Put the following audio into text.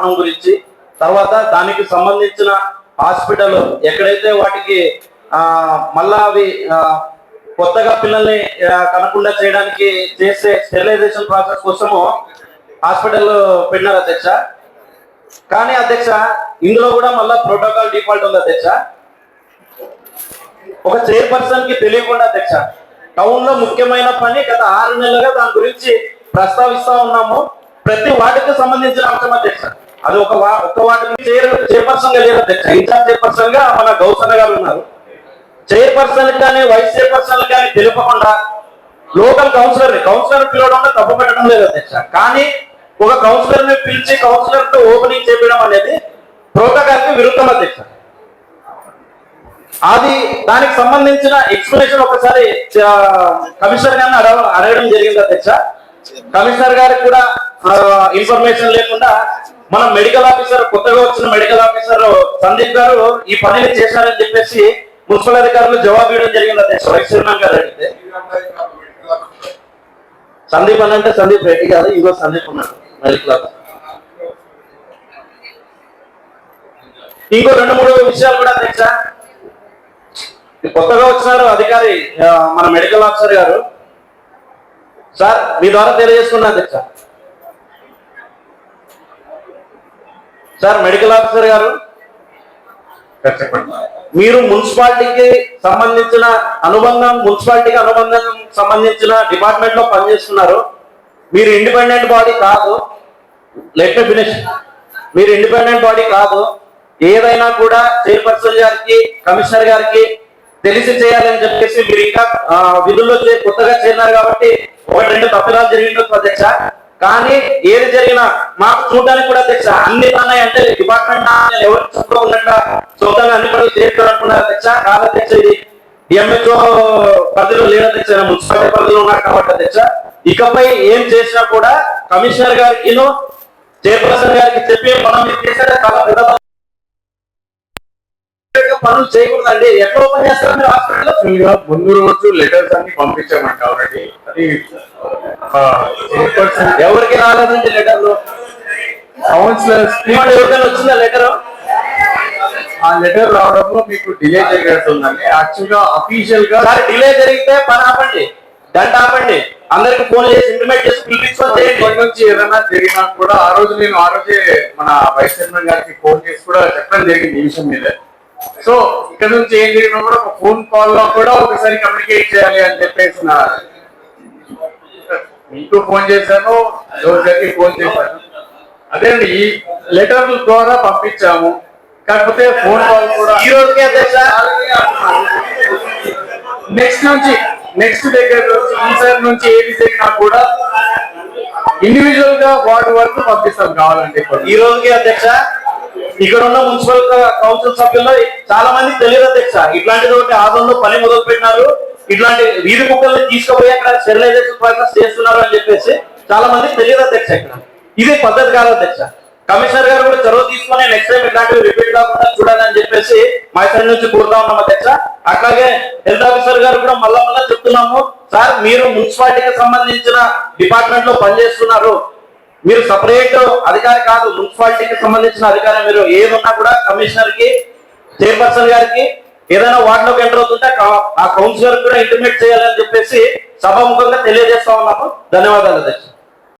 స్థానం గురించి, తర్వాత దానికి సంబంధించిన హాస్పిటల్ ఎక్కడైతే వాటికి మళ్ళా అవి కొత్తగా పిల్లల్ని కనకుండా చేయడానికి చేసే స్టెరిలైజేషన్ ప్రాసెస్ కోసము హాస్పిటల్ పెట్టినారు అధ్యక్ష. కానీ అధ్యక్ష ఇందులో కూడా మళ్ళా ప్రోటోకాల్ డిఫాల్ట్ ఉంది అధ్యక్ష. ఒక చైర్పర్సన్ కి తెలియకుండా అధ్యక్ష టౌన్ లో ముఖ్యమైన పని గత 6 నెలలుగా దాని గురించి ప్రస్తావిస్తా ఉన్నాము. ప్రతి వార్డుకి సంబంధించిన అంశం అధ్యక్ష. అది ఒక వార్డుకి చైర్పర్సన్ గా లేదు అధ్యక్ష. ఇన్ఛార్జ్ చైర్పర్సన్ గా మన గౌసన్న గారు ఉన్నారు. చైర్పర్సన్ కానీ వైస్ చైర్పర్సన్ కానీ తెలుపకుండా లోకల్ కౌన్సిలర్ పిలవడం తప్పు పెట్టడం లేదు అధ్యక్ష. కానీ ఒక కౌన్సిలర్ ని పిలిచి కౌన్సిలర్ తో ఓపెనింగ్ చేయడం అనేది ప్రోటోకాల్ కి విరుద్ధం అధ్యక్ష. అది దానికి సంబంధించిన ఎక్స్ప్లెనేషన్ ఒకసారి కమిషనర్ గారిని అడగడం జరిగింది అధ్యక్ష. కమిషనర్ గారికి కూడా ఇన్ఫర్మేషన్ లేకుండా మన మెడికల్ ఆఫీసర్, కొత్తగా వచ్చిన మెడికల్ ఆఫీసర్ సందీప్ గారు ఈ పనిని చేశారని చెప్పేసి మున్సిపల్ అధికారులు జవాబు ఇవ్వడం జరిగింది అధ్యక్ష. వైస్ చైర్మన్ గారు అడిగితే సందీప్ అని అంటే సందీప్ రెడ్డి కాదు, ఇంకో సందీప్ ఉన్నాడు మెడికల్ ఆఫీసర్. ఇంకో 2-3 విషయాలు కూడా అధ్యక్ష. కొత్తగా వచ్చినారు అధికారి మన మెడికల్ ఆఫీసర్ గారు. సార్ మీ ద్వారా తెలియజేస్తున్నా అధ్యక్ష. సార్ మెడికల్ ఆఫీసర్ గారు మీరు మున్సిపాలిటీకి అనుబంధం సంబంధించిన డిపార్ట్మెంట్ లో పనిచేస్తున్నారు. మీరు ఇండిపెండెంట్ బాడీ కాదు. Let me finish. మీరు ఇండిపెండెంట్ బాడీ కాదు. ఏదైనా కూడా చైర్పర్సన్ గారికి, కమిషనర్ గారికి తెలిసి చేయాలని చెప్పేసి మీరు ఇంకా విధుల్లో కొత్తగా చేరినారు కాబట్టి 1-2 తప్పిదాలు జరిగింది అధ్యక్ష. కానీ ఏది జరిగినా మాకు చూడడానికి కూడా అధ్యక్ష అన్ని ఉన్నాయి అంటే డిపార్ట్మెంట్ ఎవరు చుట్టూ ఉన్నట్టు సొంతంగా అన్ని పనులు చేయాలనుకున్నారు అధ్యక్ష. కాదు అధ్యక్ష, ఇది డిఎంహెచ్ఓ పరిధిలో లేదు అధ్యక్ష, మున్సిపాలిటీ పరిధిలో ఉన్నారు కాబట్టి అధ్యక్ష ఇకపై ఏం చేసినా కూడా కమిషనర్ గారికి చైర్పర్సన్ గారికి చెప్పి మనం చేసే చాలా పెద్ద పనులు చేయకూడదండి. ఎక్కడ ఓపెన్ చేస్తారు మీరు హాస్పిటల్లో? ముందు రోజు లెటర్స్ అన్ని పంపించామంట ఆల్రెడీ. ఎవరికి రాలేదండి లెటర్లు? కౌన్సిలర్స్ ఎవరికైనా వచ్చిందా లెటర్? ఆ లెటర్ రావడంలో మీకు డిలే జరిగినట్టుందండి. యాక్చువల్ గా అఫీషియల్ గా డిలే జరిగితే పని ఆపండి, గంట ఆపండి, అందరికి ఫోన్ చేసి ఇంటిమేట్ చేసి పిలిపించుకొని నుంచి ఏదైనా జరిగినా కూడా ఆ రోజే మన వైస్ చైర్మన్ గారికి ఫోన్ చేసి కూడా చెప్పడం జరిగింది ఈ విషయం మీద. సో ఇక్కడ నుంచి ఏం జరిగినా కూడా ఒక ఫోన్ కాల్ లో కూడా ఒకసారి కమ్యూనికేట్ చేయాలి అని చెప్పేసి మీకు ఫోన్ చేశాను, ఎవరికి ఫోన్ చేశాను. అదే అండి, ఈ లెటర్ ద్వారా పంపించాము. కాకపోతే ఫోన్ కాల్ కూడా ఈ రోజుకి నెక్స్ట్ దగ్గర ఈసారి నుంచి ఏది జరిగినా కూడా ఇండివిజువల్ గా వార్డు వరకు పంపిస్తాం కావాలంటే. ఈ రోజుకి అధ్యక్ష ఇక్కడ ఉన్న మున్సిపల్ కౌన్సిల్ సభ్యుల్లో చాలా మంది తెలియదు అధ్యక్ష. ఇట్లాంటిది ఒకటి ఆదంలో పని మొదలు పెట్టినారు, ఇట్లాంటి వీధి కుక్కల్ని తీసుకుపోయి అక్కడ స్టెరిలైజేషన్ ప్రాసెస్ చేస్తున్నారు అని చెప్పేసి చాలా మంది తెలియదు అధ్యక్ష. ఇక్కడ ఇది పద్ధతి కాదు అధ్యక్ష. కమిషనర్ గారు కూడా చొరవ తీసుకుని నెక్స్ట్ టైం ఇట్లాంటివి రిపీట్ కాకుండా చూడాలని చెప్పేసి మా సైడ్ నుంచి కోరుతా ఉన్నాం అధ్యక్ష. అట్లాగే హెల్త్ ఆఫీసర్ గారు కూడా మళ్ళా చెప్తున్నాము, సార్ మీరు మున్సిపాలిటీకి సంబంధించిన డిపార్ట్మెంట్ లో పనిచేస్తున్నారు, మీరు సపరేట్ అధికారి కాదు, మున్సిపాలిటీకి సంబంధించిన అధికారి. మీరు ఏదున్నా కూడా కమిషనర్ కి, చైర్పర్సన్ గారికి ఏదైనా వార్డులోకి ఎంటర్ అవుతుంటే ఆ కౌన్సిలర్ కూడా ఇంటిమేట్ చేయాలని చెప్పేసి సభాముఖంగా తెలియజేస్తా ఉన్నాము. ధన్యవాదాలు అధ్యక్ష.